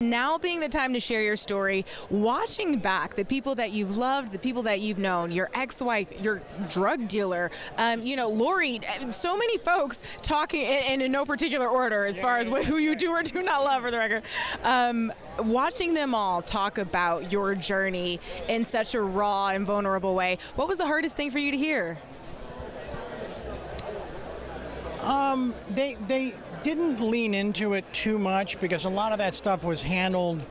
Now being the time to share your story, watching back the people that you've loved, the people that you've known, your ex-wife, your drug dealer, Lori, so many folks talking, and in no particular order as far as who you do or do not love for the record. Watching them all talk about your journey in such a raw and vulnerable way, what was the hardest thing for you to hear? They didn't lean into it too much because a lot of that stuff was handled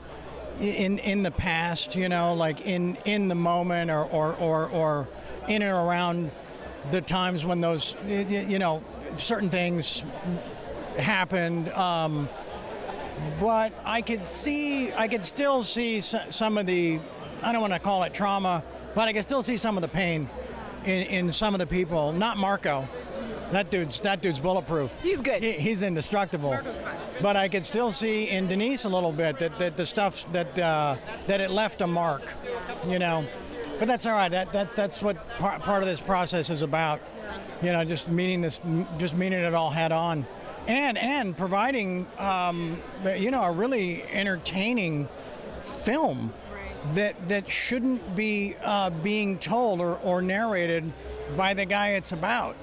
in the past, like in the moment or in and around the times when those, certain things happened. But I could still see some of the, I don't want to call it trauma, but I could still see some of the pain in some of the people. Not Marco. That dude's bulletproof. He's good. He's indestructible. Marco's fine. But I could still see in Denise a little bit that the stuff that it left a mark, But that's all right. That's what part of this process is about. Just meeting it all head on, and providing a really entertaining film that shouldn't be being told or narrated by the guy it's about.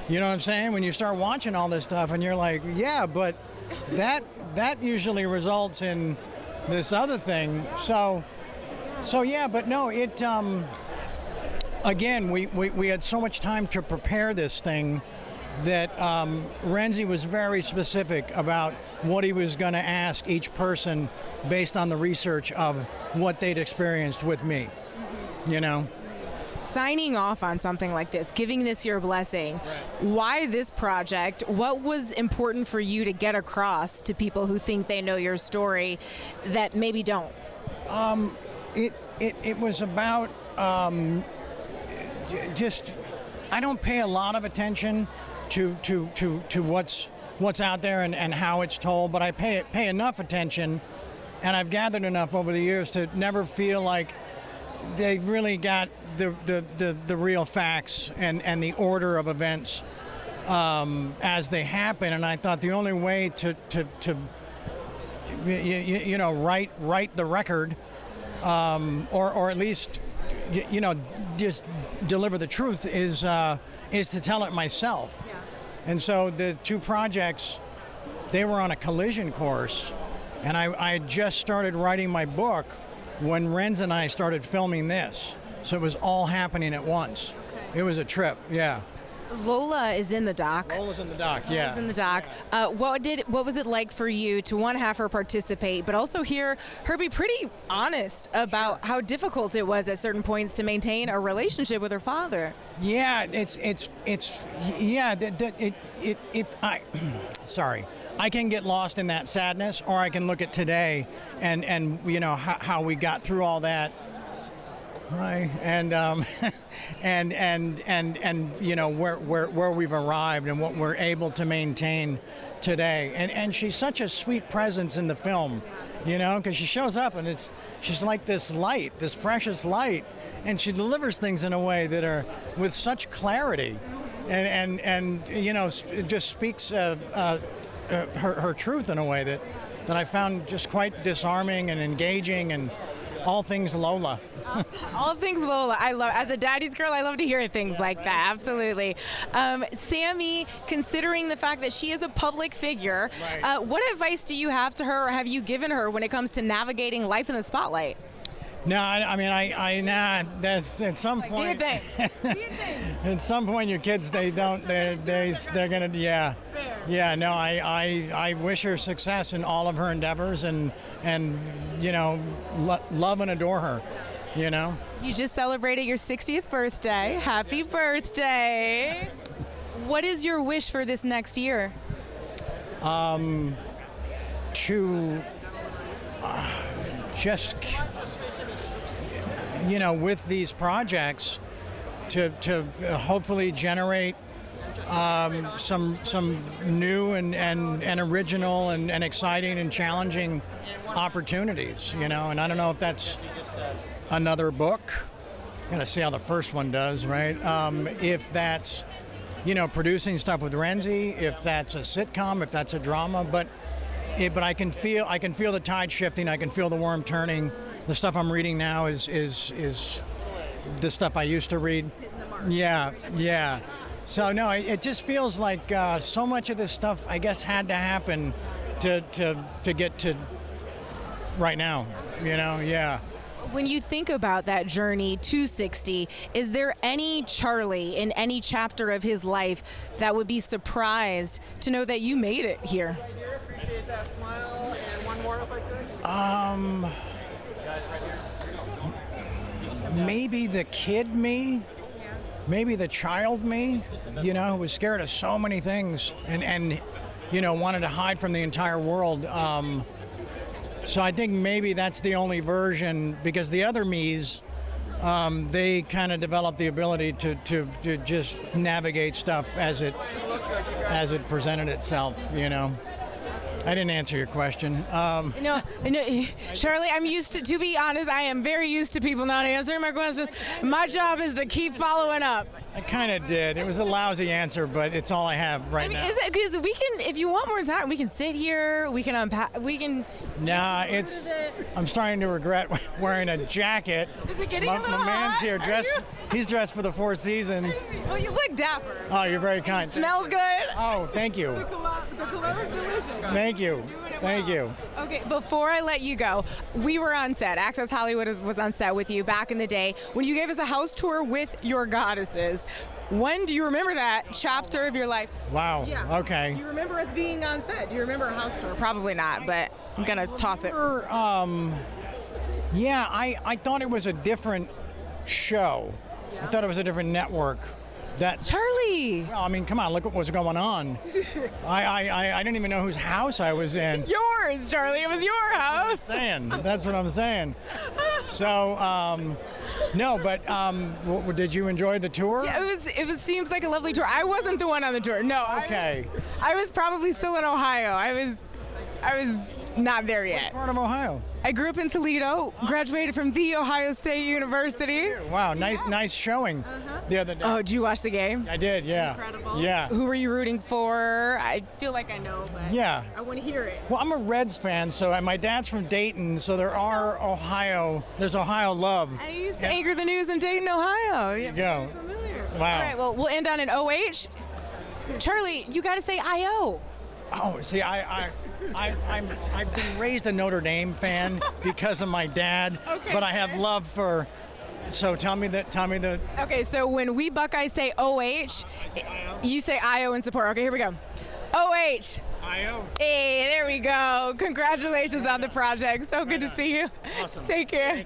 You know what I'm saying? When you start watching all this stuff and you're like, yeah, but that usually results in this other thing. So yeah, but no, it again, we had so much time to prepare this thing that Renzi was very specific about what he was going to ask each person based on the research of what they'd experienced with me, Signing off on something like this, giving this your blessing, why this project? What was important for you to get across to people who think they know your story that maybe don't? It was about just, I don't pay a lot of attention to what's out there and how it's told, but I pay enough attention, and I've gathered enough over the years to never feel like they really got the real facts and the order of events as they happen. And I thought the only way to write the record or at least just deliver the truth is to tell it myself. And so the two projects, they were on a collision course, and I had just started writing my book when Renz and I started filming this. So it was all happening at once. Okay. It was a trip, yeah. Lola is in the doc. Lola's in the doc, yeah. Lola's in the doc. What was it like for you to want to have her participate, but also hear her be pretty honest about how difficult it was at certain points to maintain a relationship with her father? Yeah, sorry. I can get lost in that sadness, or I can look at today and how we got through all that. And where we've arrived and what we're able to maintain today. And she's such a sweet presence in the film, because she shows up and she's like this light, this precious light, and she delivers things in a way that are with such clarity, and it just speaks her truth in a way that I found just quite disarming and engaging, and all things Lola. All things Lola. I love, as a daddy's girl, I love to hear things like that. Absolutely. Sami, considering the fact that she is a public figure, what advice do you have to her, or have you given her when it comes to navigating life in the spotlight? No, that's at some point. Do you think? At some point, your kids, they're gonna, yeah. Fair. Yeah, no, I wish her success in all of her endeavors, and love and adore her, You just celebrated your 60th birthday. Happy birthday. What is your wish for this next year? To just, with these projects, to hopefully generate some new and original and exciting and challenging opportunities, and I don't know if that's another book. Gotta see how the first one does, right? If that's, producing stuff with Renzi, if that's a sitcom, if that's a drama, but but I can feel the tide shifting. I can feel the worm turning. The stuff I'm reading now is the stuff I used to read. Yeah, yeah. So no, it just feels like so much of this stuff, I guess, had to happen to get to right now. You know, yeah. When you think about that journey to 60, is there any Charlie in any chapter of his life that would be surprised to know that you made it here? Maybe the kid me, maybe the child me, you know, who was scared of so many things and you know, wanted to hide from the entire world. So I think maybe that's the only version, because the other me's, they kind of developed the ability to just navigate stuff as it presented itself, you know. I didn't answer your question. No, Charlie, I'm used to be honest, I am very used to people not answering my questions. My job is to keep following up. I kind of did. It was a lousy answer, but it's all I have right now. Is it, because we can, if you want more time, we can sit here, we can unpack, we can... Nah, I'm starting to regret wearing a jacket. Is it getting a little my man's hot? here, he's dressed for the Four Seasons. Well, you look dapper. Oh, you're very kind. Smells good. Oh, thank you. The cologne is delicious. Thank you. Thank you. Okay, before I let you go, we were on set. Access Hollywood was on set with you back in the day when you gave us a house tour with your goddesses. When do you remember that chapter of your life? Wow. Yeah. Okay. Do you remember us being on set? Do you remember a house tour? Probably not, but I'm gonna toss it. Yeah, I thought it was a different show. I thought it was a different network. Charlie! Well, I mean, come on, look what was going on. I didn't even know whose house I was in. Yours, Charlie. It was your house. That's what I'm saying. So, no, but did you enjoy the tour? Yeah, it was seems like a lovely tour. I wasn't the one on the tour. No. Okay. I was probably still in Ohio. I was not there yet. What part of Ohio? I grew up in Toledo, graduated from The Ohio State University. Wow, nice showing the other day. Oh, did you watch the game? I did, yeah. Incredible. Yeah. Who were you rooting for? I feel like I know, but yeah. I want to hear it. Well, I'm a Reds fan, so my dad's from Dayton, so there's Ohio love. I used to anchor the news in Dayton, Ohio. There you go. Familiar. Wow. All right, well, we'll end on an OH. Charlie, you got to say IO. Oh, see, I've been raised a Notre Dame fan because of my dad, but I have love for. So tell me the. Okay, so when we Buckeyes say OH, you say IO in support. Okay, here we go. OH. IO. Hey, there we go. Congratulations on the project. So good to see you. Awesome. Take care.